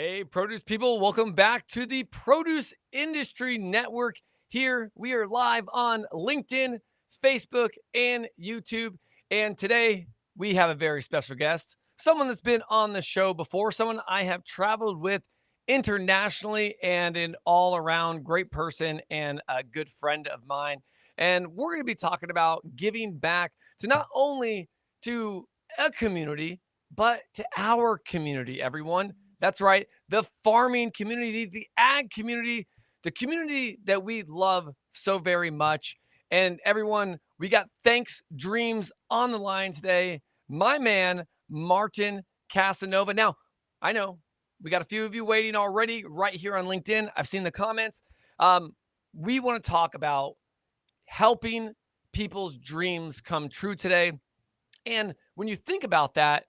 Hey, produce people, welcome back to the Produce Industry Network. Here we are live on LinkedIn, Facebook, and YouTube. And today we have a very special guest, someone that's been on the show before, someone I have traveled with internationally, and an all around great person and a good friend of mine. And we're going to be talking about giving back to not only to a community, but to our community, everyone. That's right. The farming community, the ag community, the community that we love so very much. And everyone, we got Thanks Dreams on the line today. My man, Martin Casanova. Now, I know we got a few of you waiting already right here on LinkedIn. I've seen the comments. We want to talk about helping people's dreams come true today. And when you think about that,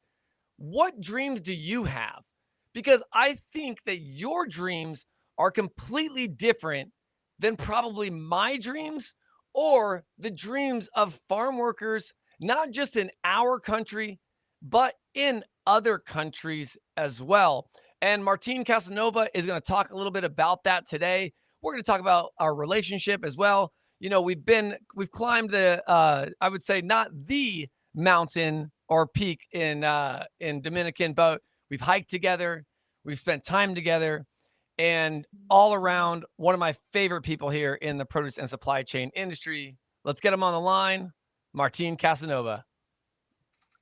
what dreams do you have? Because I think that your dreams are completely different than probably my dreams or the dreams of farm workers, not just in our country, but in other countries as well. And Martin Casanova is going to talk a little bit about that today. We're going to talk about our relationship as well. You know, we've climbed the I would say not the mountain or peak in Dominican, but we've hiked together, we've spent time together, and all around one of my favorite people here in the produce and supply chain industry. Let's get him on the line, Martin Casanova.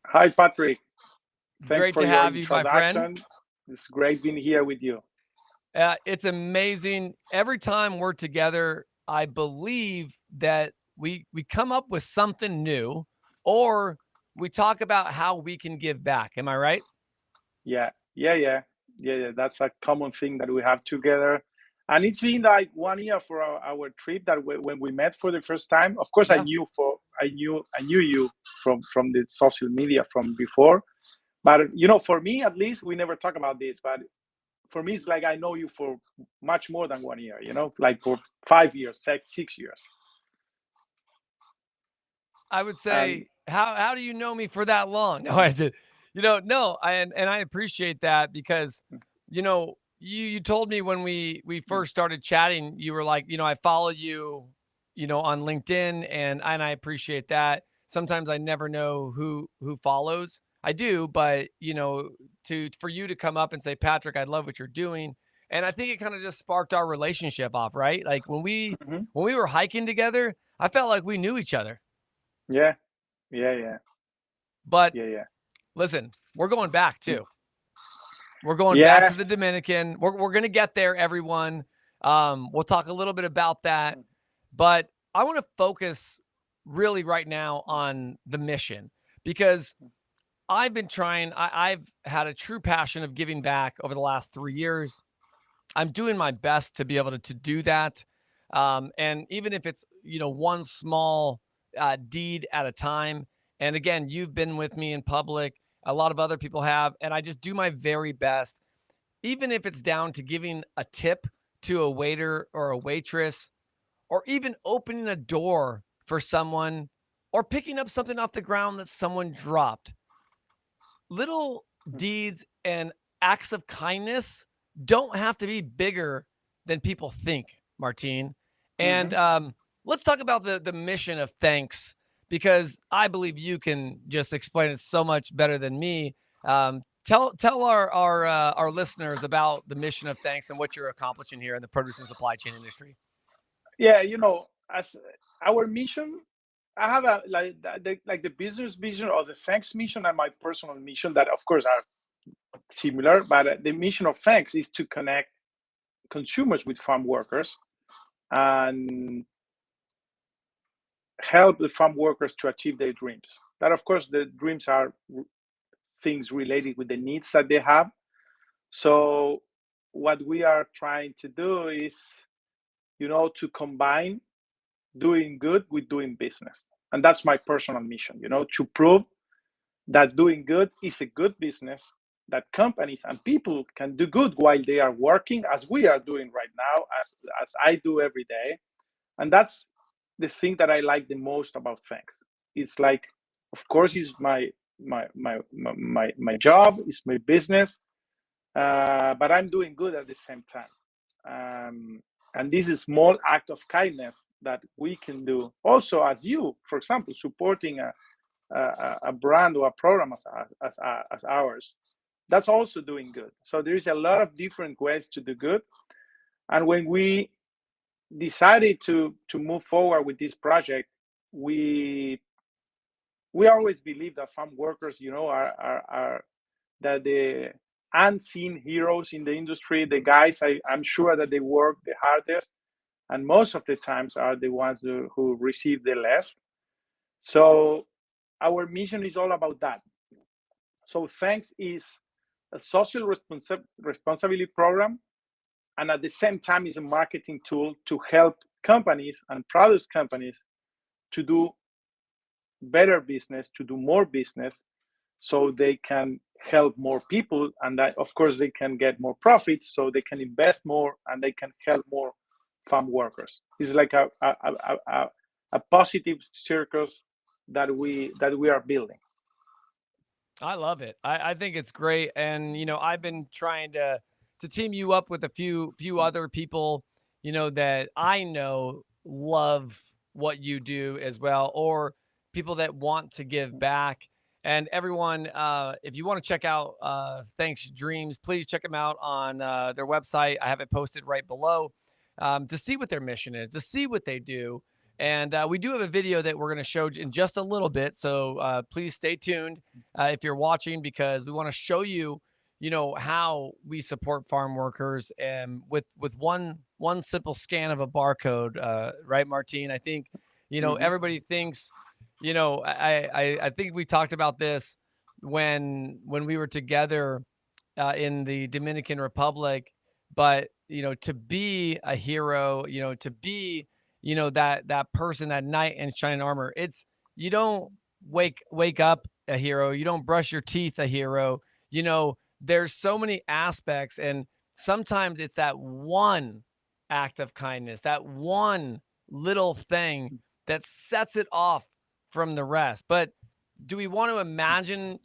Hi, Patrick. Thanks Great for to your have you, my friend. introduction. It's great being here with you. It's amazing. Every time we're together, I believe that we come up with something new, or we talk about how we can give back. Am I right? Yeah. That's a common thing that we have together. And it's been like 1 year for our trip that when we met for the first time. Of course, Yeah. I knew you from the social media from before. But for me at least, we never talk about this. But for me, it's like I know you for much more than 1 year. Like for 5 years, 6 years. I would And say, how do you know me for that long? No, I did. No, and I appreciate that because, you told me when we first started chatting, you were like, I follow you, on LinkedIn, and I appreciate that. Sometimes I never know who follows. I do, but for you to come up and say, Patrick, I love what you're doing. And I think it kind of just sparked our relationship off, right? Like mhm. when we were hiking together, I felt like we knew each other. Yeah, yeah, But yeah. listen, we're going back Mm. too. We're going back Yeah. to the Dominican. We're going to get there, everyone. We'll talk a little bit about that. But I want to focus really right now on the mission because I've been trying, I've had a true passion of giving back over the last 3 years. I'm doing my best to be able to do that. And even if it's, one small deed at a time. And again, you've been with me in public. A lot of other people have. And I just do my very best, even if it's down to giving a tip to a waiter or a waitress, or even opening a door for someone, or picking up something off the ground that someone dropped. Little deeds and acts of kindness don't have to be bigger than people think, Martine. And Hmm. let's talk about the mission of thanks, because I believe you can just explain it so much better than me. Tell our listeners about the mission of thanks and what you're accomplishing here in the produce and supply chain industry. Yeah, as our mission, I have a like the business vision or the thanks mission and my personal mission that of course are similar, but the mission of thanks is to connect consumers with farm workers and help the farm workers to achieve their dreams. That of course the dreams are things related with the needs that they have. So what we are trying to do is, to combine doing good with doing business. And that's my personal mission, to prove that doing good is a good business, that companies and people can do good while they are working, as we are doing right now, as I do every day. And that's the thing that I like the most about thanks. It's like, of course, it's my job, it's my business, but I'm doing good at the same time. And this is small act of kindness that we can do. Also, as you, for example, supporting a brand or a program as ours, that's also doing good. So there is a lot of different ways to do good. And when we decided to move forward with this project, we always believe that farm workers, are that the unseen heroes in the industry, the guys I'm sure that they work the hardest, and most of the times are the ones who receive the less. So our mission is all about that. So thanks is a social responsibility program, and at the same time is a marketing tool to help companies and produce companies to do better business, to do more business, so they can help more people, and that, of course, they can get more profits, so they can invest more and they can help more farm workers. It's like a positive circles that we are building. I love it. I think it's great. And, I've been trying to team you up with a few other people, that I know love what you do as well, or people that want to give back. And everyone, if you want to check out Thanks Dreams, please check them out on their website. I have it posted right below, to see what their mission is, to see what they do. And we do have a video that we're going to show in just a little bit. So please stay tuned if you're watching, because we want to show you, how we support farm workers, and with one simple scan of a barcode, right, Martin? I think, Mhm. everybody thinks, I think we talked about this when we were together in the Dominican Republic, but to be a hero, to be, that person, that knight in shining armor, it's, you don't wake up a hero, you don't brush your teeth a hero. There's so many aspects, and sometimes it's that one act of kindness, that one little thing that sets it off from the rest. But do we want to imagine,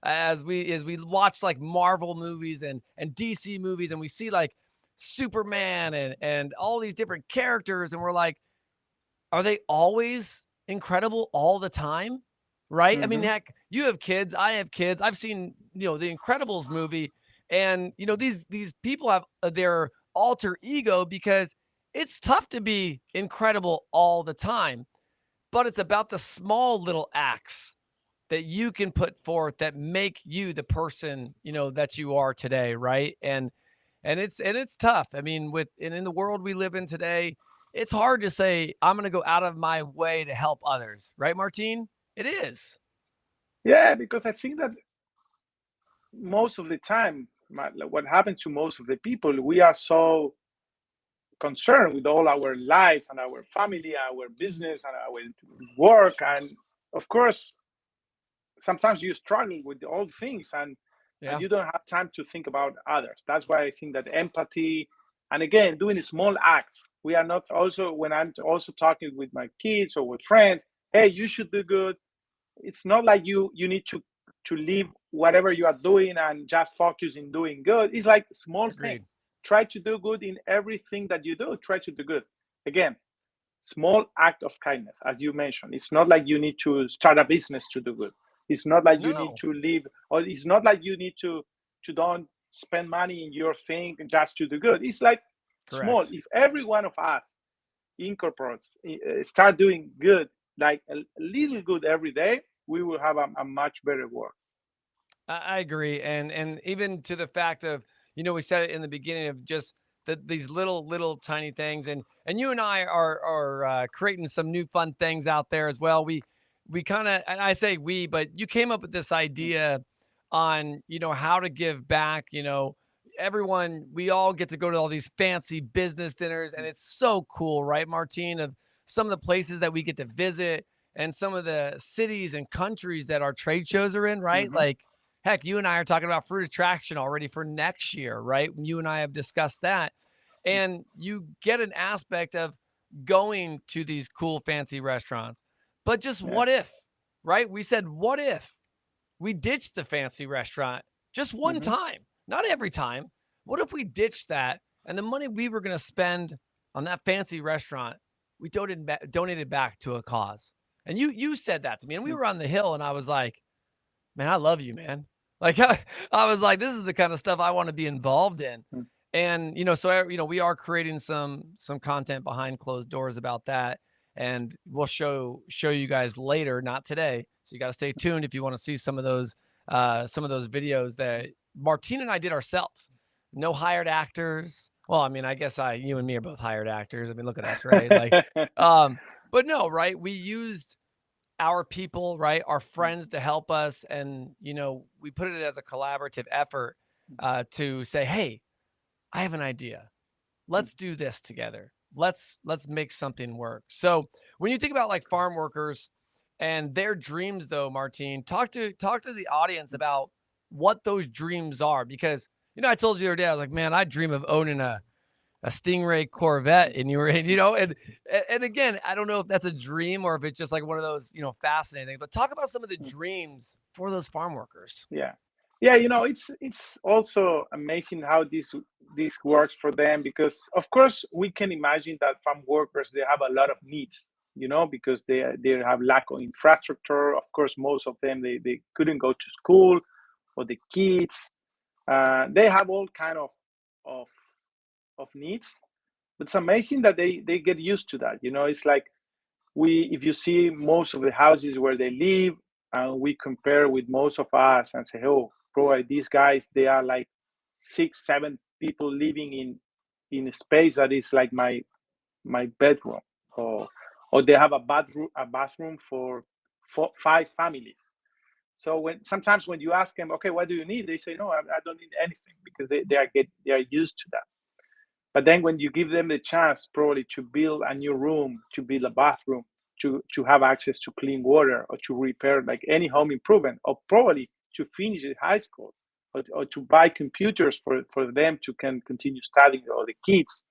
as we watch like Marvel movies and DC movies, and we see like Superman and all these different characters, and we're like, are they always incredible all the time? Right? I mean, Mhm. heck, you have kids, I have kids. I've seen, the Incredibles movie, and these people have their alter ego, because it's tough to be incredible all the time. But it's about the small little acts that you can put forth that make you the person, that you are today, right? And it's tough. I mean, in the world we live in today, it's hard to say I'm going to go out of my way to help others, right, Martine? It is. Yeah, because I think that most of the time, what happens to most of the people, we are so concerned with all our lives and our family, our business, and our work, and of course, sometimes you struggle with all things, and Yeah. you don't have time to think about others. That's why I think that empathy, and again, doing small acts. We are not also, when I'm also talking with my kids or with friends, hey, you should do good. It's not like you need to leave whatever you are doing and just focus in doing good. It's like small Agreed. things. Try to do good in everything that you do. Try to do good. Again, small act of kindness, as you mentioned. It's not like you need to start a business to do good. It's not like you need No. to live, or it's not like you need to don't spend money in your thing just to do good. It's like small. Correct. If every one of us incorporates, start doing good, like a little good every day, we will have a much better world. I agree, and even to the fact of, we said it in the beginning, of just these little tiny things, and you and I are creating some new fun things out there as well. We kind of, and I say we, but you came up with this idea on, how to give back. Everyone, we all get to go to all these fancy business dinners, and it's so cool, right, Martine? Of some of the places that we get to visit, and some of the cities and countries that our trade shows are in, right? Mm-hmm. Like, heck, you and I are talking about fruit attraction already for next year, right? You and I have discussed that. And you get an aspect of going to these cool, fancy restaurants. But just Yeah. what if, right? We said, what if we ditched the fancy restaurant just one Mm-hmm. time? not every time. What if we ditched that and the money we were going to spend on that fancy restaurant, we donated back to a cause? And you said that to me, and we Mm, were on the hill, and I was like, man, I love you, man. Like I was like, this is the kind of stuff I want to be involved in. mm, And so we are creating some content behind closed doors about that, and we'll show you guys later, not today. So you got to stay tuned if you want to see some of those videos that Martina and I did ourselves. No hired actors. Well, I mean, I guess you and me are both hired actors. I mean, look at us, right? Like, um, but no, right? We used our people, right? Our friends to help us. And, we put it as a collaborative effort to say, hey, I have an idea. mm, Let's do this together. Let's make something work. So when you think about like farm workers and their dreams though, Martine, talk to the audience about what those dreams are. Because, I told you the other day, I was like, man, I dream of owning a Stingray Corvette, and you were in, and again, I don't know if that's a dream or if it's just like one of those, fascinating things. But talk about some of the mm. dreams for those farm workers. Yeah, yeah. It's also amazing how this works for them, because of course we can imagine that farm workers, they have a lot of needs, because they have lack of infrastructure. Of course, most of them, they couldn't go to school, or the kids, they have all kind of of needs. But it's amazing that they get used to that. It's like, if you see most of the houses where they live, and we compare with most of us and say, oh, probably these guys, they are like 6 7 people living in a space that is like my bedroom, or they have a bathroom for 5 families. So sometimes when you ask them, okay, what do you need, they say, no, I don't need anything, because they are used to that. But then when you give them the chance, probably, to build a new room, to build a bathroom, to have access to clean water, or to repair like any home improvement, or probably to finish in high school, or to buy computers for them to can continue studying, or the kids,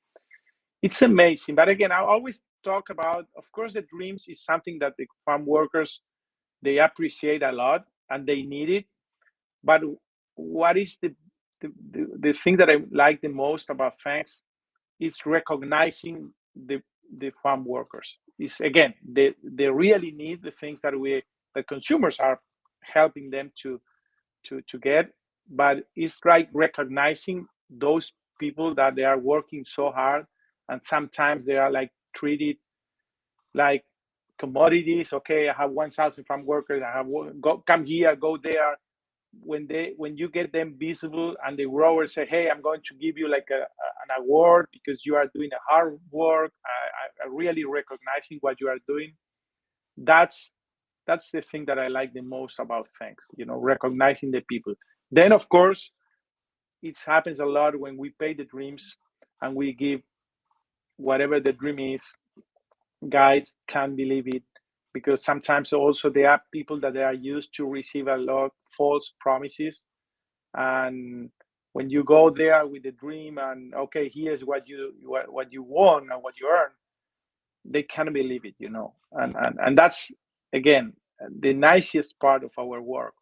it's amazing. But again, I always talk about, of course, the dreams is something that the farm workers, they appreciate a lot, and they need it. But what is the thing that I like the most about Thanks, is recognizing the farm workers. Is, again, they really need the things that the consumers are helping them to get. But it's like recognizing those people that they are working so hard, and sometimes they are like treated like commodities. Okay, I have 1,000 farm workers, I have come here, go there. When you get them visible, and the growers say, hey, I'm going to give you like an award because you are doing a hard work, I really recognizing what you are doing. That's the thing that I like the most about Thanks, recognizing the people. Then of course it happens a lot when we pay the dreams, and we give whatever the dream is. Guys can't believe it, because sometimes also there are people that they are used to receive a lot of false promises. And when you go there with a dream, and okay, here's what you want and what you earn, they can't believe it. And that's, again, the nicest part of our work,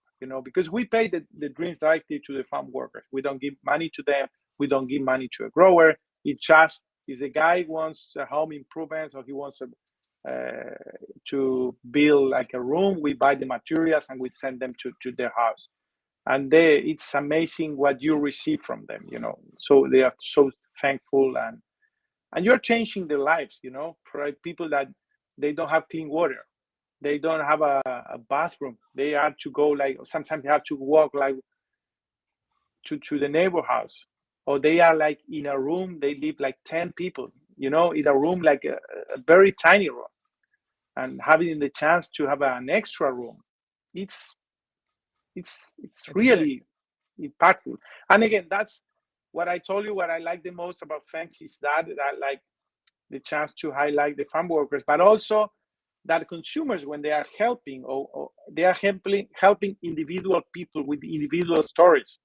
because we pay the dreams directly to the farm workers. We don't give money to them, we don't give money to a grower. It's just, if the guy wants a home improvements, or he wants to build like a room, we buy the materials and we send them to their house. And it's amazing what you receive from them, so they are so thankful. And you're changing their lives, for people that they don't have clean water, they don't have a bathroom, they have to go, like, sometimes they have to walk like to the neighbor house, or they are like in a room, they live like 10 people, in a room, like a very tiny room, and having the chance to have an extra room, it's it's It's big. really impactful. And again, that's what I told you. What I like the most about Thanks is that like the chance to highlight the farm workers, but also that consumers, when they are helping, or they are helping individual people with individual stories.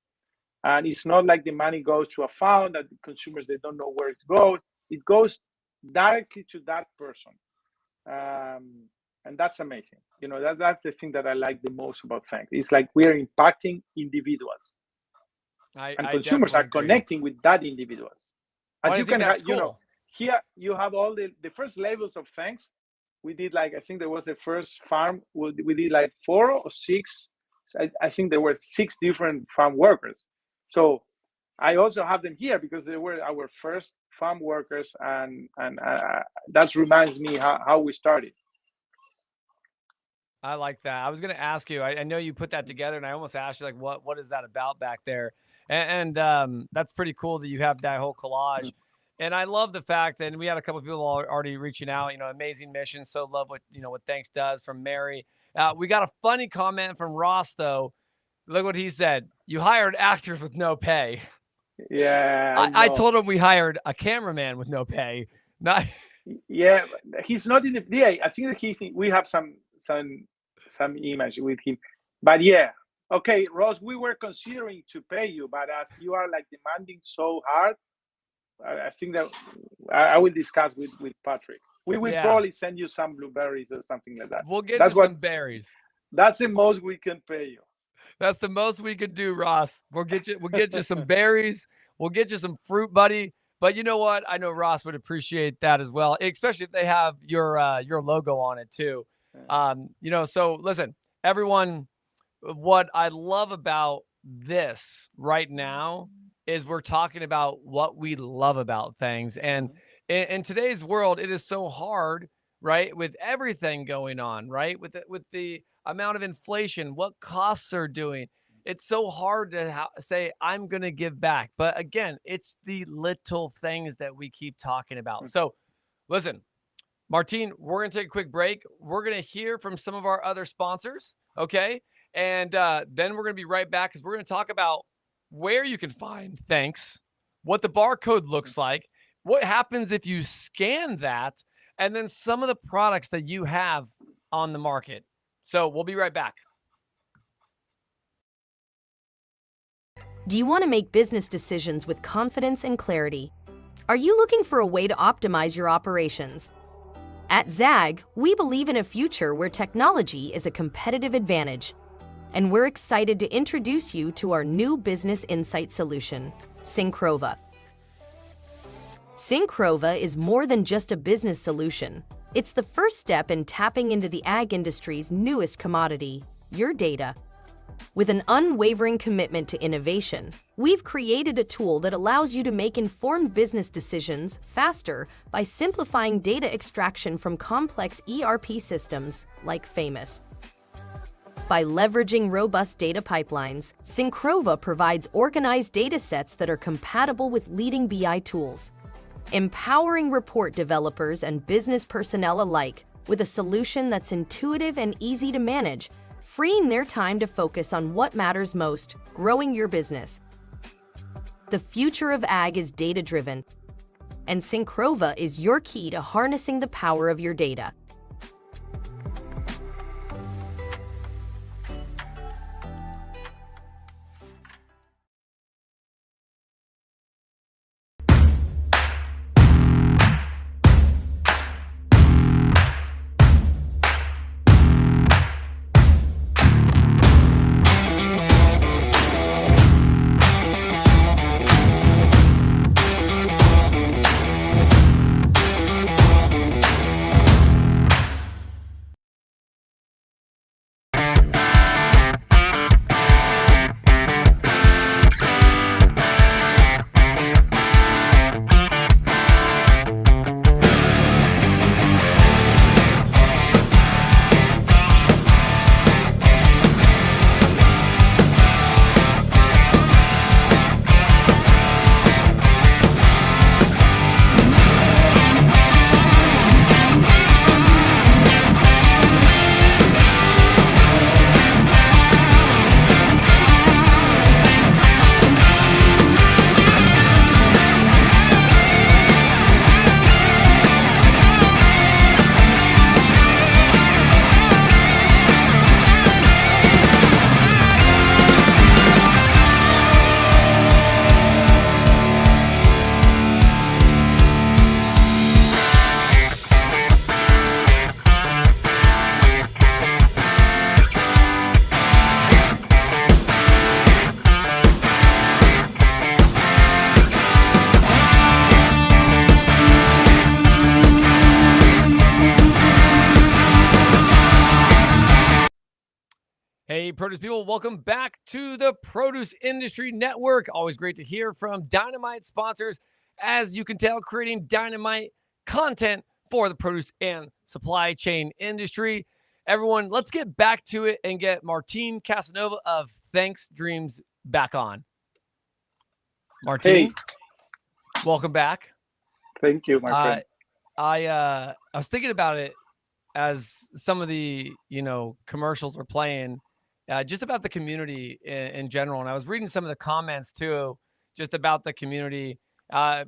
And it's not like the money goes to a fund that the consumers, they don't know where it goes. It goes directly to that person. And that's amazing. That's the thing that I like the most about Thanks. It's like we are impacting individuals. and I consumers definitely are agree. connecting with that individuals. Well, As I you think can that's have, cool. here you have all the first labels of thanks. We did like, I think there was the first farm, we did like 4 or 6. I think there were 6 different farm workers. So I also have them here because they were our first farm workers, and that reminds me how we started. I like that. I was going to ask you. I know you put that together, and I almost asked you like, what is that about back there? And that's pretty cool that you have that whole collage. And I love the fact, and we had a couple of people already reaching out. Amazing mission. So love what Thanks does from Mary. We got a funny comment from Ross though. Look what he said. You hired actors with no pay. Yeah, I I know. told him we hired a cameraman with no pay. Not. Yeah, he's not in the. Yeah, I think that we have some image with him, but yeah. Okay, Ross, we were considering to pay you, but as you are like demanding so hard, I think that I will discuss with Patrick. We will probably send you some blueberries or something like that. We'll get you some berries. That's the most we can pay you. That's the most we could do, Ross. We'll get you some berries. We'll get you some fruit, buddy. But you know what? I know Ross would appreciate that as well, especially if they have your logo on it too. So listen, everyone, what I love about this right now is we're talking about what we love about things. And in today's world, it is so hard, right? With everything going on, right? With the amount of inflation, what costs are doing. It's so hard to say, I'm going to give back. But again, it's the little things that we keep talking about. So listen, Martin, we're going to take a quick break. We're going to hear from some of our other sponsors. Okay. And then we're going to be right back because we're going to talk about where you can find Thanks, what the barcode looks like, what happens if you scan that, and then some of the products that you have on the market. So we'll be right back. Do you want to make business decisions with confidence and clarity? Are you looking for a way to optimize your operations? At Zag, we believe in a future where technology is a competitive advantage, and we're excited to introduce you to our new business insight solution, Syncrova. Syncrova is more than just a business solution. It's the first step in tapping into the ag industry's newest commodity, your data. With an unwavering commitment to innovation, we've created a tool that allows you to make informed business decisions faster by simplifying data extraction from complex ERP systems like Famous. By leveraging robust data pipelines, Syncrova provides organized data sets that are compatible with leading BI tools, empowering report developers and business personnel alike with a solution that's intuitive and easy to manage, freeing their time to focus on what matters most, growing your business. The future of ag is data-driven, and Syncrova is your key to harnessing the power of your data. Hey, produce people, welcome back to the Produce Industry Network. Always great to hear from Dynamite sponsors. As you can tell, creating dynamite content for the produce and supply chain industry. Everyone, let's get back to it and get Martin Casanova of Thx Dreams back on. Martin, Hey, welcome back. thank you, my friend. I was thinking about it as some of the commercials were playing, just about the community in general, and I was reading some of the comments too, just about the community. I'll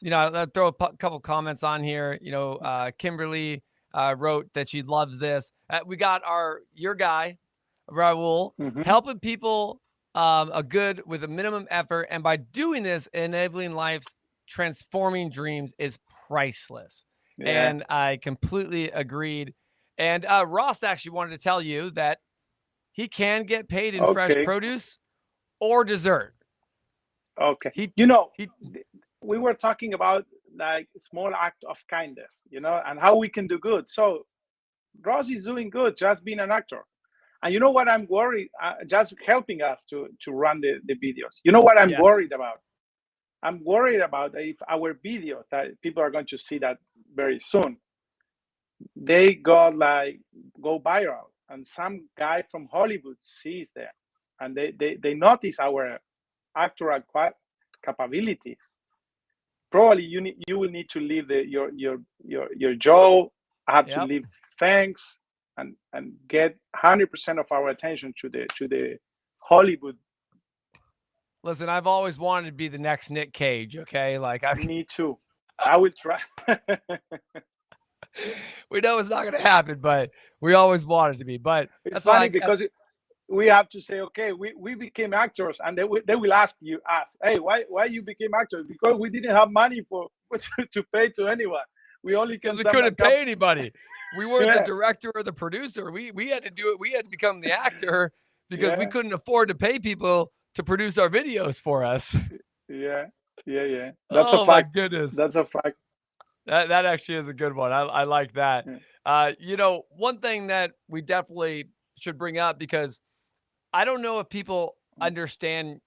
throw a couple comments on here. Kimberly wrote that she loves this. We got your guy, Raul, Mm-hmm. helping people a good with a minimum effort, and by doing this, enabling lives, transforming dreams is priceless. Yeah. And I completely agreed. And Ross actually wanted to tell you that he can get paid in fresh produce or dessert. Okay. We were talking about like small act of kindness, and how we can do good. So Ross is doing good, just being an actor. And you know what I'm worried, just helping us to run the videos. You know what I'm worried about? I'm worried about if our videos that people are going to see that very soon, they go viral, and some guy from Hollywood sees them, and they notice our actoral capabilities. Probably you will need to leave your job, have to leave Thx, and get 100% of our attention to the Hollywood. Listen, I've always wanted to be the next Nick Cage. Okay, me too. I will try. We know it's not going to happen, but we always wanted to be. But it's funny because we have to say, okay, we became actors, and they will ask us, hey, why you became actors? Because we didn't have money to pay to anyone. We only couldn't pay anybody. We weren't the director or the producer. We had to do it. We had to become the actor because we couldn't afford to pay people to produce our videos for us. Yeah. That's a fact. My goodness. That's a fact. That actually is a good one. I like that. Yeah. One thing that we definitely should bring up, because I don't know if people understand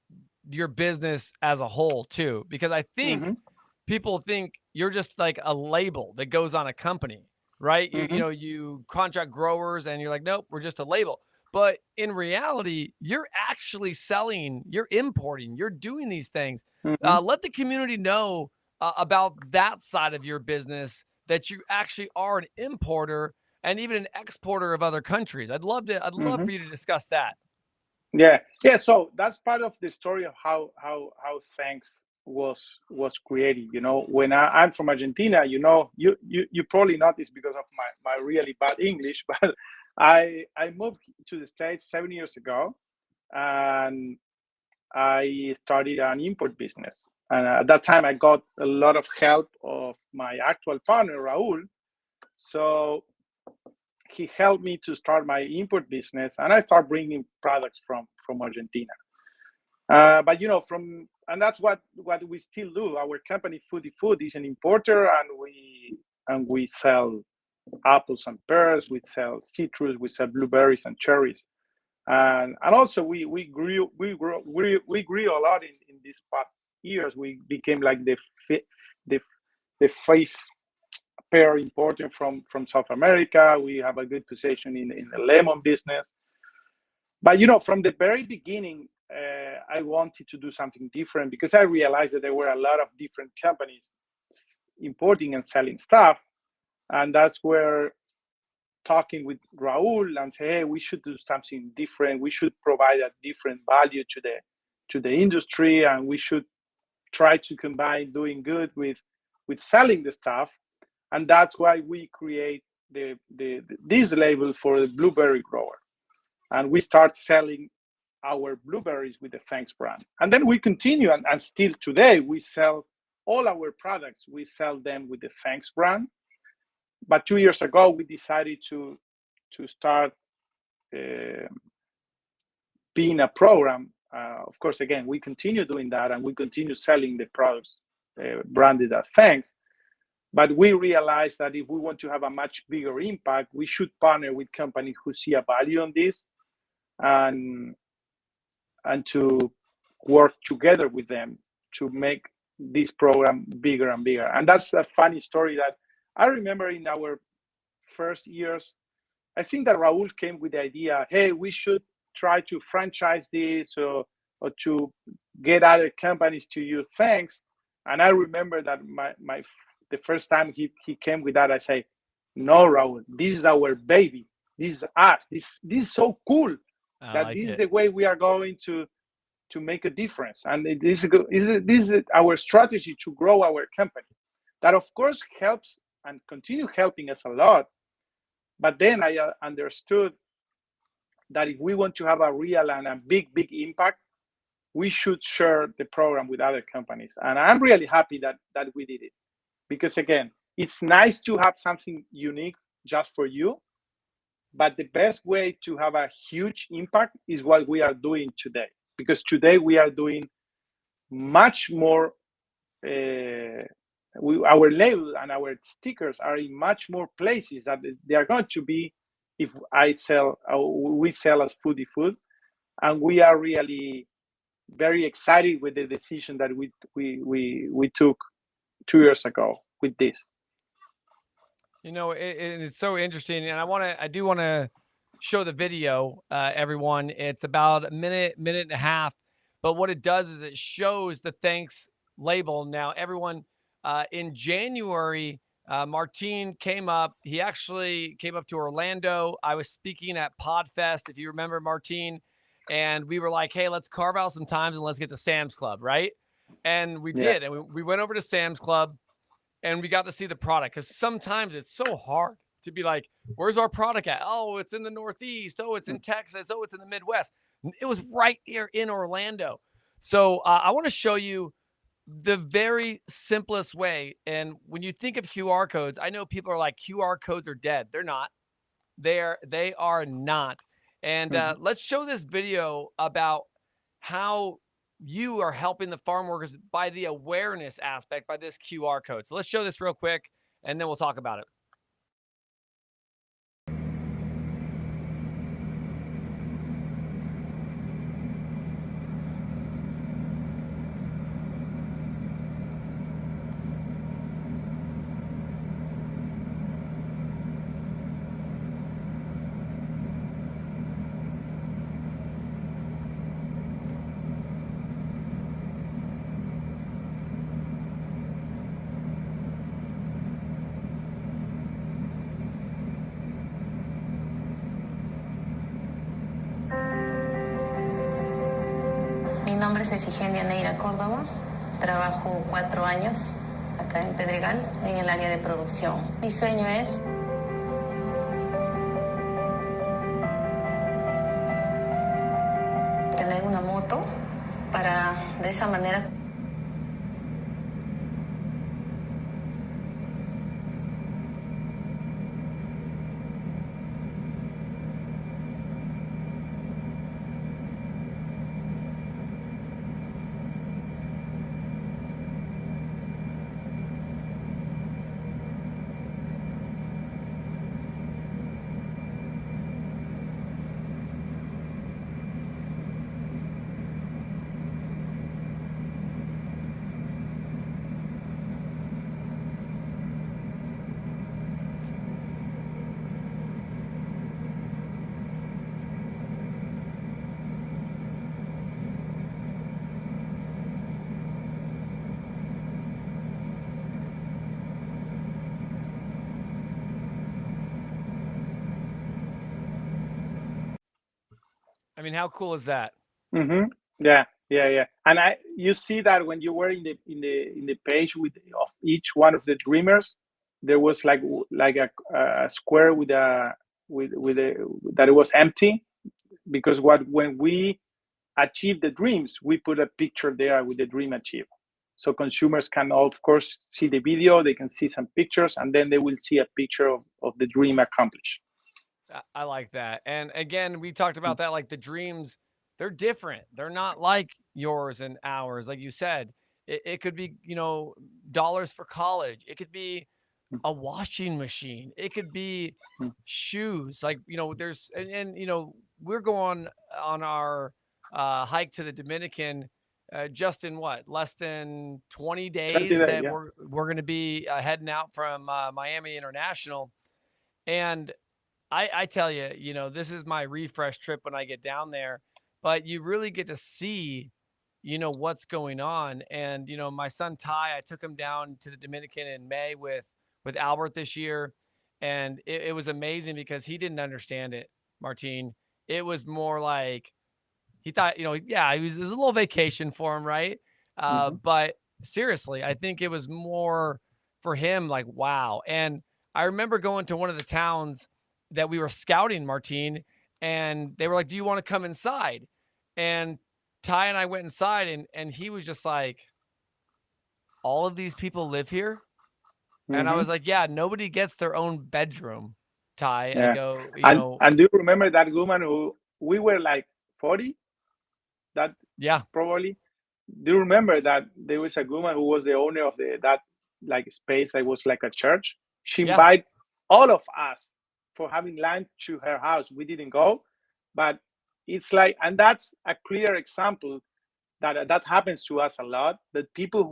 your business as a whole too, because I think people think you're just like a label that goes on a company, right? You contract growers and you're like, nope, we're just a label. But in reality, you're actually selling, you're importing, you're doing these things. Let the community know about that side of your business, that you actually are an importer and even an exporter of other countries. I'd love for you to discuss that. Yeah. So that's part of the story of how Thx was created. When I'm from Argentina, you probably noticed because of my really bad English, but I moved to the States 7 years ago, and I started an import business. And at that time, I got a lot of help of my actual partner, Raul. So he helped me to start my import business, and I started bringing products from Argentina. But and that's what we still do. Our company, Foodie Food, is an importer, and we sell apples and pears, we sell citrus, we sell blueberries and cherries, and also we grew a lot in these past years. We became like the fifth pear importer from South America. We have a good position in the lemon business. But from the very beginning, I wanted to do something different, because I realized that there were a lot of different companies importing and selling stuff. And that's where talking with Raul and say, hey, we should do something different. We should provide a different value to the industry, and we should try to combine doing good with selling the stuff. And that's why we create this label for the blueberry grower. And we start selling our blueberries with the Thx brand. And then we continue, and still today, we sell all our products. We sell them with the Thx brand. But 2 years ago, we decided to start being a program. Of course, again, we continue doing that, and we continue selling the products branded as Thx. But we realized that if we want to have a much bigger impact, we should partner with companies who see a value on this. and to work together with them to make this program bigger and bigger. And that's a funny story that I remember in our first years. I think that Raul came with the idea, hey, we should try to franchise this, or to get other companies to use Thanks. And I remember that the first time he came with that, I say, no, Raul, this is our baby. This is us. This is so cool that this is the way we are going to make a difference. And this is our strategy to grow our company. That, of course, helps and continue helping us a lot. But then I understood that if we want to have a real and a big impact, we should share the program with other companies. And I'm really happy that we did it. Because again, it's nice to have something unique just for you. But the best way to have a huge impact is what we are doing today. Because today we are doing much more, our label and our stickers are in much more places that they are going to be if we sell as Foodie Food. And we are really very excited with the decision that we took 2 years ago with this. You know, it's so interesting, and I do want to show the video, everyone. It's about a minute and a half, but what it does is it shows the Thanks label. Now, everyone, in January, Martin came up. He actually came up to Orlando. I was speaking at Podfest, if you remember, Martin, and we were like, hey, let's carve out some times and let's get to Sam's Club, right? And we did, and we went over to Sam's Club. And we got to see the product, because sometimes it's so hard to be like, where's our product at? Oh, it's in the Northeast. Oh, it's in Texas. Oh, it's in the Midwest. It was right here in Orlando. So I want to show you the very simplest way. And when you think of QR codes, I know people are like, QR codes are dead. They're not. They are not. And let's show this video about how you are helping the farm workers by the awareness aspect by this QR code. So let's show this real quick, and then we'll talk about it. Mi nombre es Efigenia Neira Córdoba. Trabajo 4 años acá en Pedregal, en el área de producción. Mi sueño es tener una moto para de esa manera I mean, how cool is that? Mm-hmm. Yeah. And you see that when you were in the page of each one of the dreamers, there was like a square with a that it was empty, because when we achieve the dreams, we put a picture there with the dream achieved. So consumers can, of course, see the video, they can see some pictures, and then they will see a picture of the dream accomplished. I like that. And again, we talked about that, like the dreams, they're different. They're not like yours and ours. Like you said, it could be, dollars for college. It could be a washing machine. It could be Mhm. shoes. Like, there's, and we're going on our hike to the Dominican just in what, less than 20 20 days days, that yeah. we're going to be heading out from Miami International. And I tell you, this is my refresh trip when I get down there, but you really get to see, what's going on. And, my son Ty, I took him down to the Dominican in May with Albert this year. And it was amazing because he didn't understand it, Martine. It was more like he thought, yeah, it was a little vacation for him, right? Hmm. But seriously, I think it was more for him like, wow. And I remember going to one of the towns that we were scouting, Martine, and they were like, "Do you want to come inside?" And Ty and I went inside, and he was just like, "All of these people live here?" And I Hmm. was like, "Yeah, nobody gets their own bedroom." Ty, I Yeah. go, And do you remember that woman who we were like 40? That yeah, probably. Do you remember that there was a woman who was the owner of that like space that was like a church? She yeah, invited all of us for having lunch to her house. We didn't go, but it's like, and that's a clear example that happens to us a lot. That people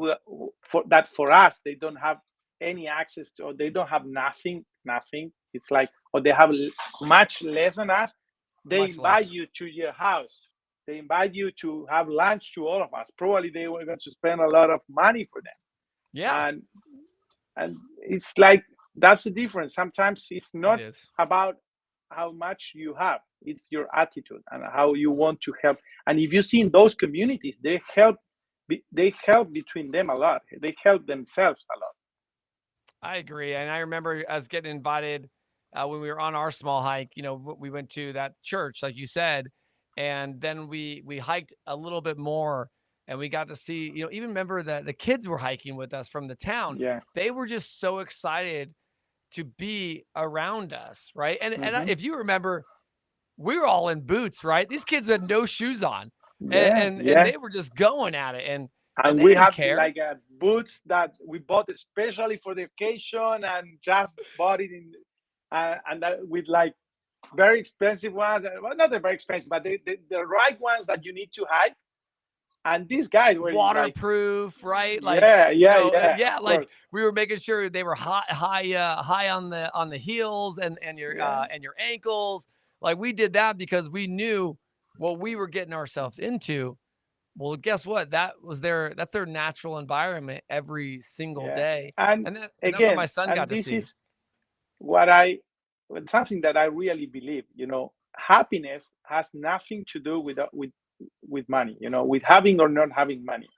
for us they don't have any access to, or they don't have nothing. It's like, or they have much less than us. They much invite less. you to your house. They invite you to have lunch to all of us. Probably they were going to spend a lot of money for them, Yeah, and it's like that's the difference. Sometimes it's it not is. about how much you have, it's your attitude and how you want to help. And if you see in those communities, they help between them a lot, they help themselves a lot. I agree. And I remember us getting invited when we were on our small hike. We went to that church, like you said, and then we hiked a little bit more, and we got to see. Even remember that the kids were hiking with us from the town. Yeah. They were just so excited to be around us, right? And Hmm. if you remember, we were all in boots, right? These kids had no shoes on, and Yeah, and yeah. they were just going at it, and And they we didn't have care. like boots that we bought especially for the occasion and just bought it in, and that with like very expensive ones, well, not the very expensive, but the right ones that you need to hike. And these guys were like, Waterproof, right? Like, yeah, yeah, yeah, of yeah, like course. we were making sure they were high on the heels Yeah. and your ankles. Like we did that because we knew what we were getting ourselves into. Well, guess what? That's their natural environment every single Yeah. day. And And that's what my again, son got and to this see. is what I, something that I really believe, happiness has nothing to do with money, with having or not having money.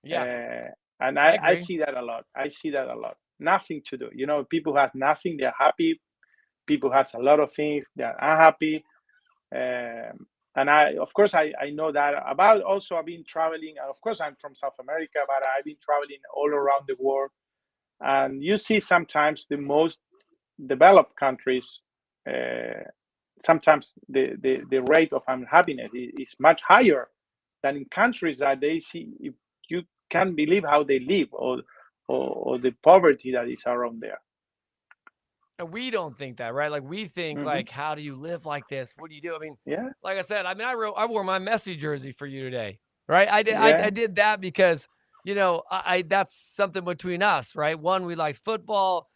Yeah, Uh, and I I agree. see that a lot. I see that a lot. Nothing to do. People have nothing, they're happy. People has a lot of things, they're unhappy. And of course, I know that about. Also, I've been traveling. Of course, I'm from South America, but I've been traveling all around the world. And you see sometimes the most developed countries, uh, sometimes the rate of unhappiness is much higher than in countries that they see. If you can't believe how they live, or the poverty that is around there. And we don't think that, right? Like we think Hmm. like, how do you live like this? What do you do? I mean, Yeah, like I said, I wore my Messi jersey for you today, right? I yeah, did that because I that's something between us, right? One, we like football.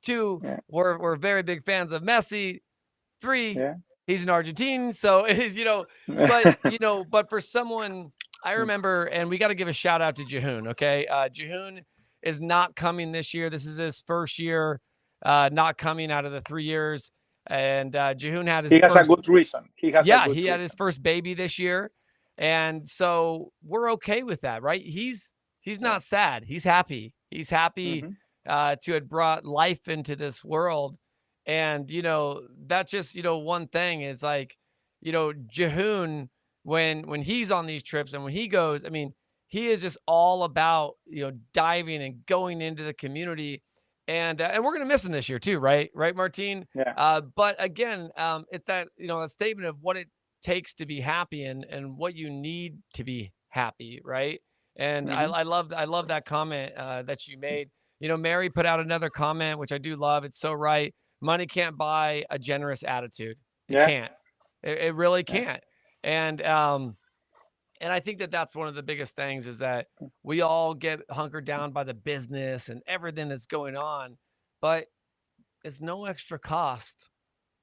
Two, yeah, we're very big fans of Messi. Three, yeah. he's an Argentine, so it is but for someone, I remember, and we got to give a shout out to Jehoon. Okay, Jehoon is not coming this year. This is his first year not coming out of the 3 years, and Jehoon had his He has a first. good reason. He has a Yeah, good he had his reason. first baby this year, and so we're okay with that, right? He's Yeah. not sad. He's happy. He's happy Hmm. to have brought life into this world, and that's just one thing is like Jehoon when he's on these trips and when he goes, I mean, he is just all about diving and going into the community, and we're gonna miss him this year too, right, Martine? Yeah. But again, it's that a statement of what it takes to be happy and what you need to be happy, right? And Hmm. I love that comment that you made. Mary put out another comment, which I do love. It's so right. Money can't buy a generous attitude. It Yeah. can't. It really Yeah. can't. And I think that that's one of the biggest things is that we all get hunkered down by the business and everything that's going on, but it's no extra cost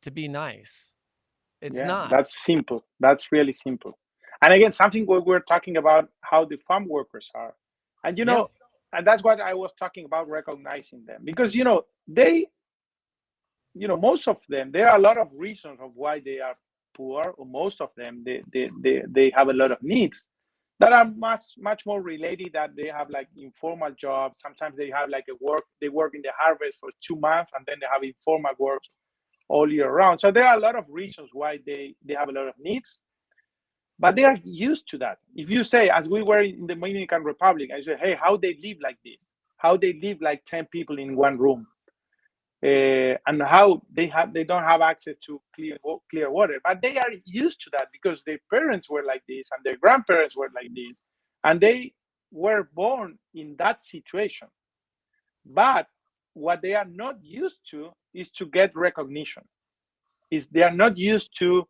to be nice. It's Yeah, not. that's simple. That's really simple. And again, something we're talking about how the farm workers are. And Yeah. and that's what I was talking about, recognizing them. Because they, most of them, there are a lot of reasons of why they are poor, or most of them, they have a lot of needs that are much more related, that they have like informal jobs. Sometimes they have like they work in the harvest for 2 months, and then they have informal work all year round. So there are a lot of reasons why they have a lot of needs, but they are used to that. If you say, as we were in the Dominican Republic, I say, hey, how they live like this, how they live like 10 people in one room, and how they don't have access to clear water, but they are used to that because their parents were like this and their grandparents were like this, and they were born in that situation. But what they are not used to is to get recognition. They are not used to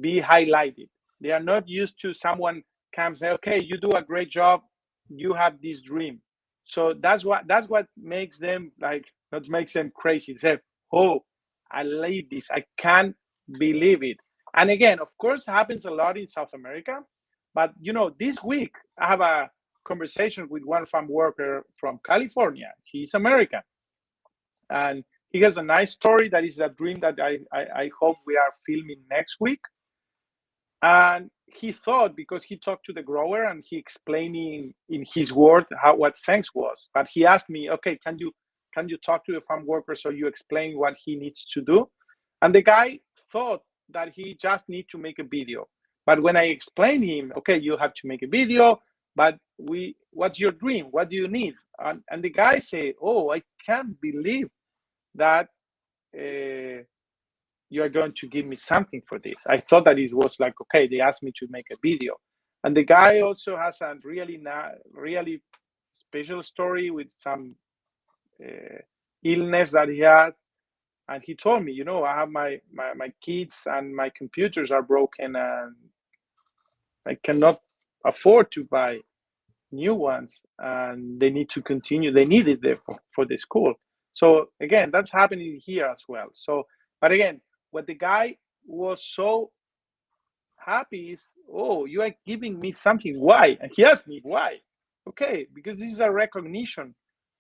be highlighted. They are not used to someone come say, okay, you do a great job, you have this dream. So that's what makes them like, that makes them crazy. They say, oh, I live this, I can't believe it. And again, of course, happens a lot in South America. But this week I have a conversation with one farm worker from California. He's American, and he has a nice story that is a dream that I hope we are filming next week. And he thought, because he talked to the grower and he explaining in his word what thanks was, but he asked me, okay, can you talk to the farm worker so you explain what he needs to do? And the guy thought that he just need to make a video. But when I explained him, okay, you have to make a video, but what's your dream? What do you need? And the guy said, oh, I can't believe that you are going to give me something for this. I thought that it was like, okay, they asked me to make a video. And the guy also has a really special story with some illness that he has. And he told me, I have my kids and my computers are broken, and I cannot afford to buy new ones, and they need to continue. They need it there for the school. So again, that's happening here as well. So, but again, what the guy was so happy is, oh, you are giving me something. Why? And he asked me why. Okay, because this is a recognition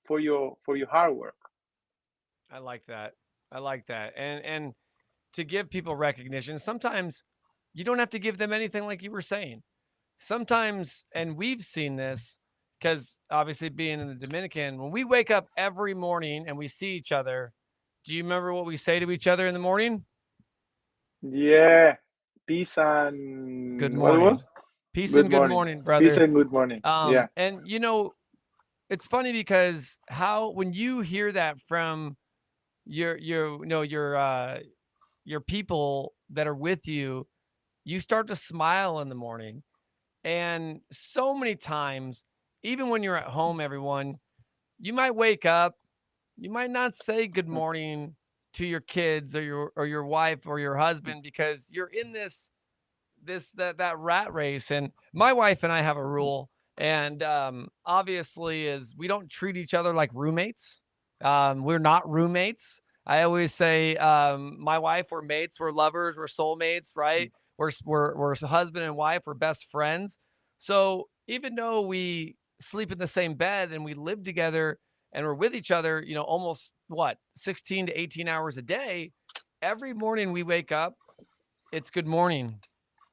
for your hard work. I like that. And to give people recognition, sometimes you don't have to give them anything, like you were saying. Sometimes, and we've seen this because obviously being in the Dominican, when we wake up every morning and we see each other, do you remember what we say to each other in the morning? Yeah, peace and Good what morning. was? Peace Good and good morning. morning, brother. Peace and good morning. Yeah. And it's funny because when you hear that from your people that are with you, you start to smile in the morning. And so many times, even when you're at home, everyone, you might wake up, you might not say good morning to your kids or your wife or your husband because you're in that rat race. And my wife and I have a rule, and obviously is we don't treat each other like roommates. We're not roommates. I always say, my wife, we're mates, we're lovers, we're soulmates, right? We're husband and wife, we're best friends. So even though we sleep in the same bed and we live together and we're with each other, almost 16 to 18 hours a day, every morning we wake up, it's good morning.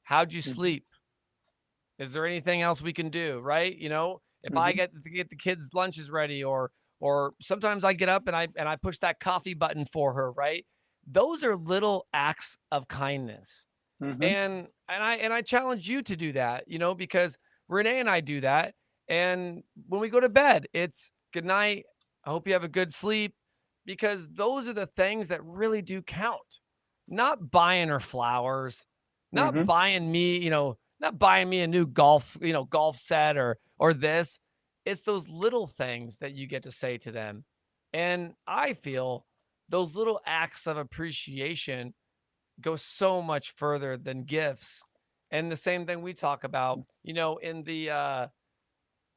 How'd you sleep? Is there anything else we can do? Right? If I get the kids' lunches ready, or sometimes I get up and I push that coffee button for her, right? Those are little acts of kindness. And I challenge you to do that, because Renee and I do that. And when we go to bed, it's good night. I hope you have a good sleep, because those are the things that really do count. Not buying her flowers, not buying me, not buying me a new golf set or this. it's those little things that you get to say to them. And I feel those little acts of appreciation go so much further than gifts. And the same thing we talk about, in the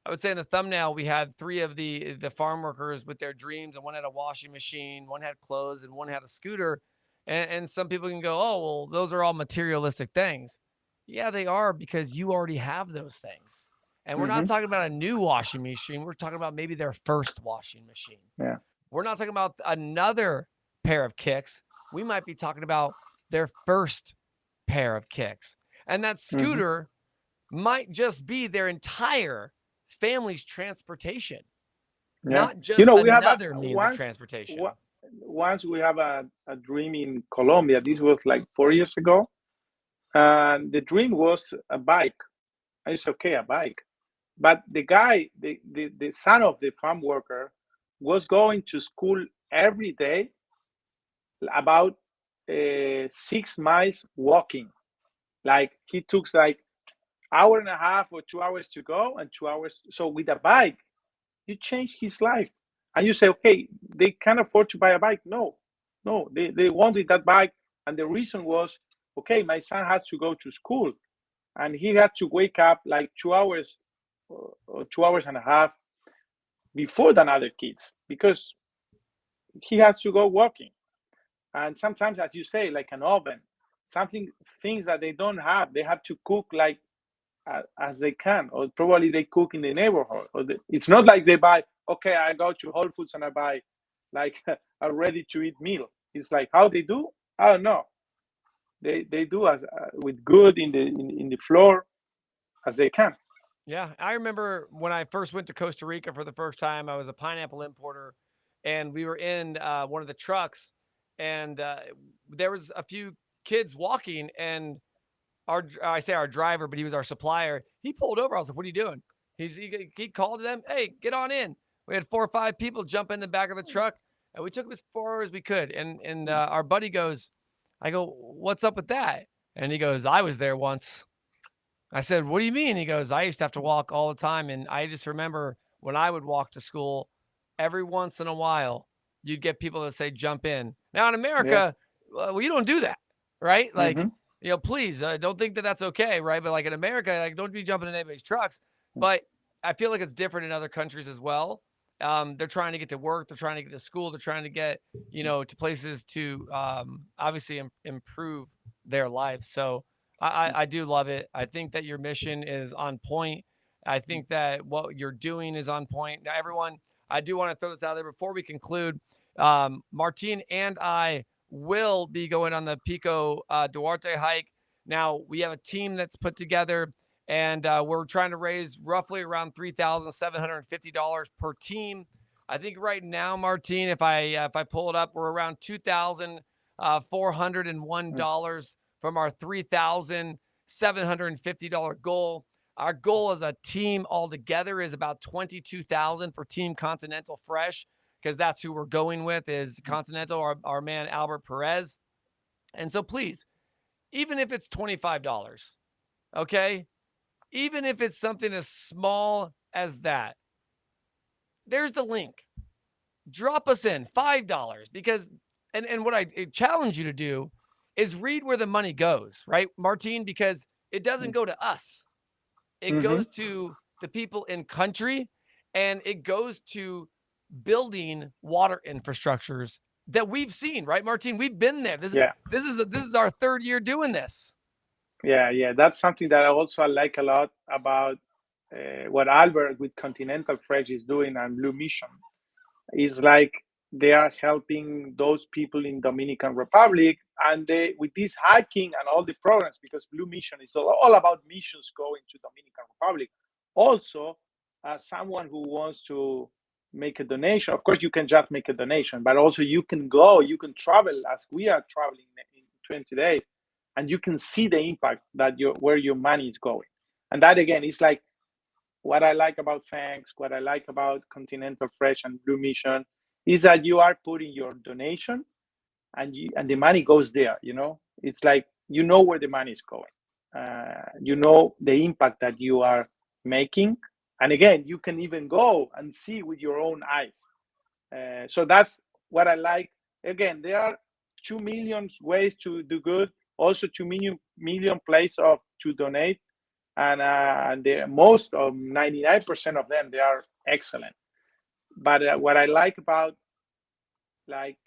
I would say in the thumbnail, we had three of the farm workers with their dreams, and one had a washing machine, one had clothes, and one had a scooter. And some people can go, oh, well, those are all materialistic things. Yeah, they are, because you already have those things. And we're not Hmm. talking about a new washing machine. We're talking about maybe their first washing machine. Yeah. We're not talking about another pair of kicks. We might be talking about their first pair of kicks. And that scooter might just be their entire family's transportation, Yeah. not just We have another means of transportation. once we have a dream in Colombia. This was like 4 years ago, and the dream was a bike. I said, okay, a bike. But the guy, the son of the farm worker, was going to school every day, about 6 miles walking. Like he took like hour and a half or 2 hours to go and 2 hours. So with a bike, you change his life. And you say, okay, they can't afford to buy a bike. No, they wanted that bike. And the reason was, okay, my son has to go to school, and he had to wake up like 2 hours or 2 hours and a half before than other kids, because he has to go walking. And sometimes, as you say, like an oven, things that they don't have, they have to cook like as they can, or probably they cook in the neighborhood. It's not like they buy, okay, I go to Whole Foods and I buy like a ready to eat meal. It's like how they do, I don't know. They do as with good in the floor as they can. Yeah, I remember when I first went to Costa Rica for the first time. I was a pineapple importer, and we were in one of the trucks, and there was a few kids walking, and I say our driver, but he was our supplier. He pulled over. I was like, "What are you doing?" He called to them, "Hey, get on in." We had 4 or 5 people jump in the back of the truck, and we took them as far as we could. And our buddy goes, I go, "What's up with that?" And he goes, "I was there once." I said, "What do you mean?" He goes, "I used to have to walk all the time. And I just remember when I would walk to school, every once in a while, you'd get people that say, jump in." Now in Yeah. America, well, you don't do that, right? Like, Hmm. please don't think that that's okay, right? But like in America, like don't be jumping in anybody's trucks. But I feel like it's different in other countries as well. They're trying to get to work. They're trying to get to school. They're trying to get, to places to obviously improve their lives. So I do love it. I think that your mission is on point. I think that what you're doing is on point. Now, everyone, I do want to throw this out there before we conclude. Martin and I will be going on the Pico Duarte hike. Now, we have a team that's put together, and we're trying to raise roughly around $3,750 per team. I think right now, Martin, if I pull it up, we're around $2,401 from our $3,750 goal. Our goal as a team altogether is about $22,000 for Team Continental Fresh, because that's who we're going with, is Continental, our man Albert Perez. And so please, even if it's $25, okay, even if it's something as small as that, there's the link. Drop us in $5, because and what I challenge you to do is read where the money goes, right, Martin? Because it doesn't go to us. It goes to the people in country, and it goes to building water infrastructures that we've seen, right, Martin? We've been there. This is our 3rd year doing this. Yeah. That's something that I like a lot about what Albert with Continental Fresh is doing and Blue Mission. Is like they are helping those people in Dominican Republic, and they with this hiking and all the programs, because Blue Mission is all about missions going to Dominican Republic. Also, as someone who wants to make a donation, of course you can just make a donation, but also you can travel as we are traveling in 20 days, and you can see the impact that where your money is going. And that again is like what I like about Thanks, what I like about Continental Fresh and Blue Mission, is that you are putting your donation, and the money goes there. It's like where the money is going. The impact that you are making, And again, you can even go and see with your own eyes. So that's what I like. Again, there are 2 million ways to do good, also 2 million places to donate, and the most of 99% of them, they are excellent. But what I like about like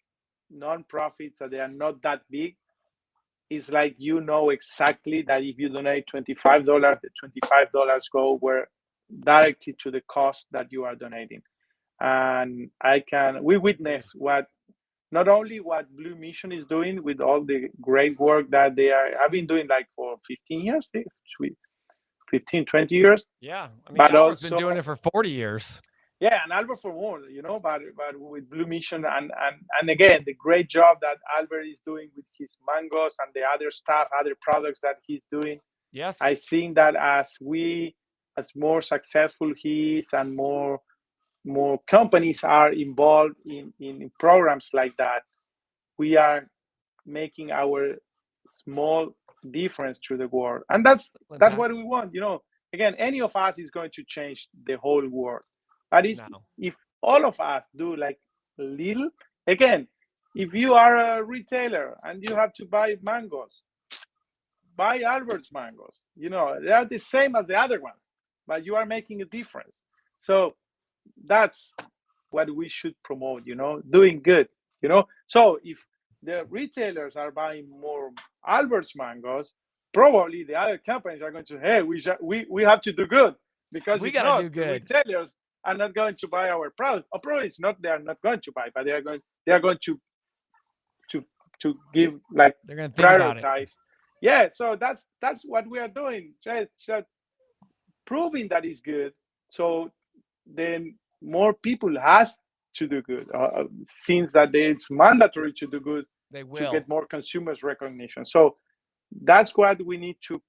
non-profits that they are not that big is like, you know, exactly that if you donate $25, the $25 go where directly to the cost that you are donating. And we witness what not only what Blue Mission is doing with all the great work that I've been doing like for 15 years, 15, 20 years. Yeah. I mean, But Albert's also, been doing it for 40 years. yeah, and Albert for more, you know, but with Blue Mission and again, the great job that Albert is doing with his mangoes and the other stuff, other products that he's doing. Yes. I think that as more successful he is and more companies are involved in programs like that, we are making our small difference to the world. And that's what we want, you know. Again, any of us is going to change the whole world. But if all of us do like a little, again, if you are a retailer and you have to buy mangoes, buy Albert's mangoes. You know, they are the same as the other ones, but you are making a difference. So that's what we should promote, you know, doing good, you know. So if the retailers are buying more Albert's mangoes, probably the other companies are going to, hey, we have to do good, because we if got not, to do good. The retailers are not going to buy our product. Or probably it's not they are not going to buy, but they are going to give, like, they're going to think about it. Yeah, so that's what we are doing, just proving that is good. So then more people has to do good, since that it's mandatory to do good. They will to get more consumers recognition. So that's what we need to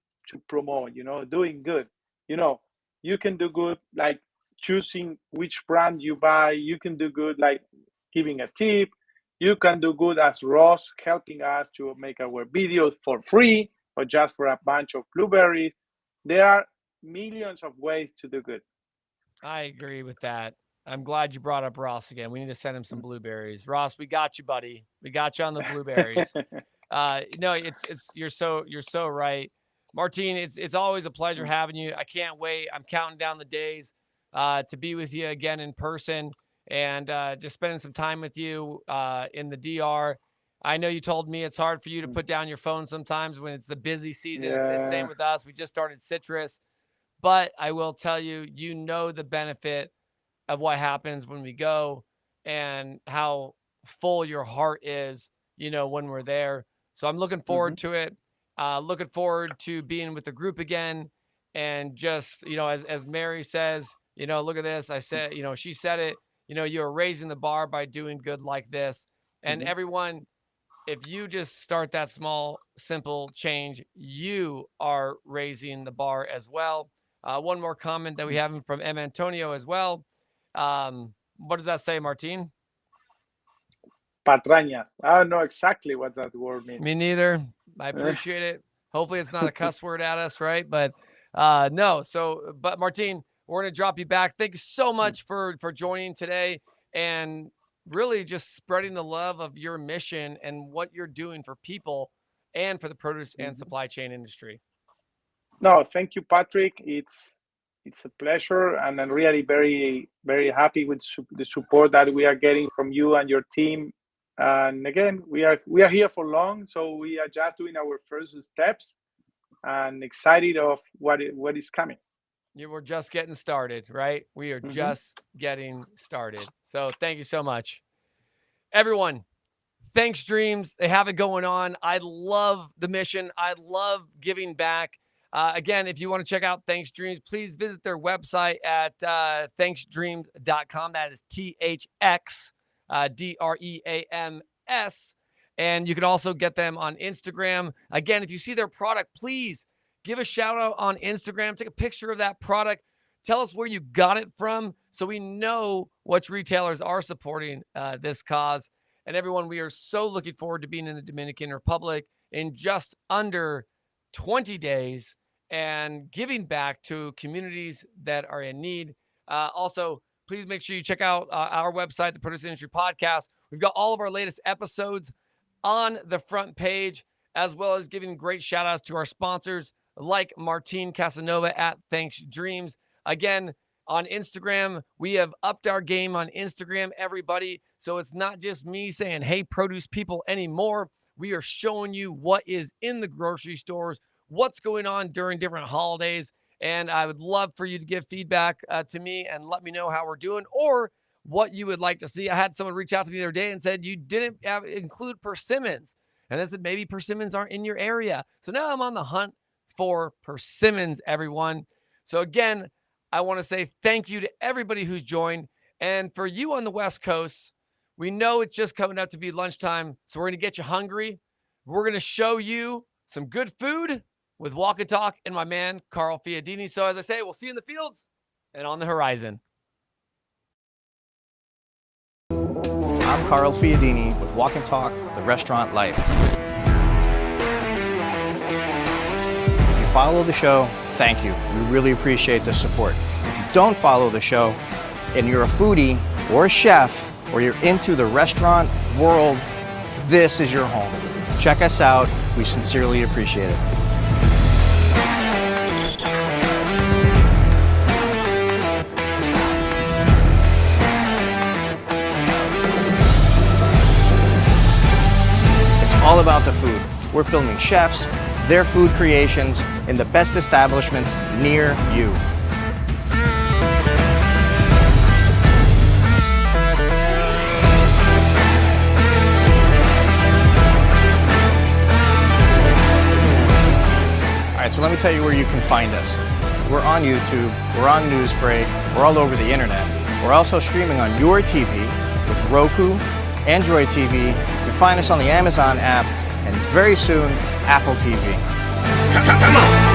promote, you know, doing good. You know, you can do good like choosing which brand you buy. You can do good like giving a tip. You can do good as Ross helping us to make our videos for free or just for a bunch of blueberries. There are millions of ways to do good. I agree with that. I'm glad you brought up Ross again. We need to send him some blueberries. Ross, we got you, buddy. We got you on the blueberries. No, you're so right. Martin, it's always a pleasure having you. I can't wait. I'm counting down the days to be with you again in person and just spending some time with you in the DR. I know you told me it's hard for you to put down your phone sometimes when it's the busy season. Yeah. It's the same with us. We just started citrus. But I will tell you, you know the benefit of what happens when we go and how full your heart is, you know, when we're there. So I'm looking forward to it. Looking forward to being with the group again. And just, you know, as Mary says, you know, look at this. I said, you know, she said it, you know, you're raising the bar by doing good like this. And everyone, if you just start that small, simple change, you are raising the bar as well. One more comment that we have from M. Antonio as well. What does that say, Martin? Patrañas. I don't know exactly what that word means. Me neither. I appreciate it. Hopefully it's not a cuss word at us, right? But no. So, but Martin, we're going to drop you back. Thank you so much for joining today and really just spreading the love of your mission and what you're doing for people and for the produce and supply chain industry. No, thank you, Patrick. It's a pleasure, and I'm really very, very happy with the support that we are getting from you and your team. And again, we are here for long, so we are just doing our first steps, and excited of what is coming. We're just getting started, right? We are just getting started. So thank you so much, everyone. Thanks, Dreams. They have it going on. I love the mission. I love giving back. Again, if you want to check out Thanks Dreams, please visit their website at thanksdreams.com. That is THX DREAMS. And you can also get them on Instagram. Again, if you see their product, please give a shout out on Instagram. Take a picture of that product. Tell us where you got it from so we know which retailers are supporting this cause. And everyone, we are so looking forward to being in the Dominican Republic in just under 20 days. and giving back to communities that are in need. Also, please make sure you check out our website, the Produce Industry Podcast. We've got all of our latest episodes on the front page, as well as giving great shout outs to our sponsors like Martine Casanova at Thanks Dreams. Again, on Instagram, we have upped our game on Instagram, everybody. So it's not just me saying, hey, produce people anymore. We are showing you what is in the grocery stores, what's going on during different holidays. And I would love for you to give feedback to me and let me know how we're doing or what you would like to see. I had someone reach out to me the other day and said you didn't include persimmons. And they said maybe persimmons aren't in your area. So now I'm on the hunt for persimmons, everyone. So again, I want to say thank you to everybody who's joined. And for you on the West Coast, we know it's just coming up to be lunchtime. So we're going to get you hungry. We're going to show you some good food with Walk and Talk and my man, Carl Fiadini. So as I say, we'll see you in the fields and on the horizon. I'm Carl Fiadini with Walk and Talk, the restaurant life. If you follow the show, thank you. We really appreciate the support. If you don't follow the show and you're a foodie or a chef or you're into the restaurant world, this is your home. Check us out. We sincerely appreciate it. All about the food. We're filming chefs, their food creations, in the best establishments near you. All right, so let me tell you where you can find us. We're on YouTube, we're on Newsbreak, we're all over the internet. We're also streaming on your TV with Roku, Android TV. You find us on the Amazon app, and very soon, Apple TV. Come on!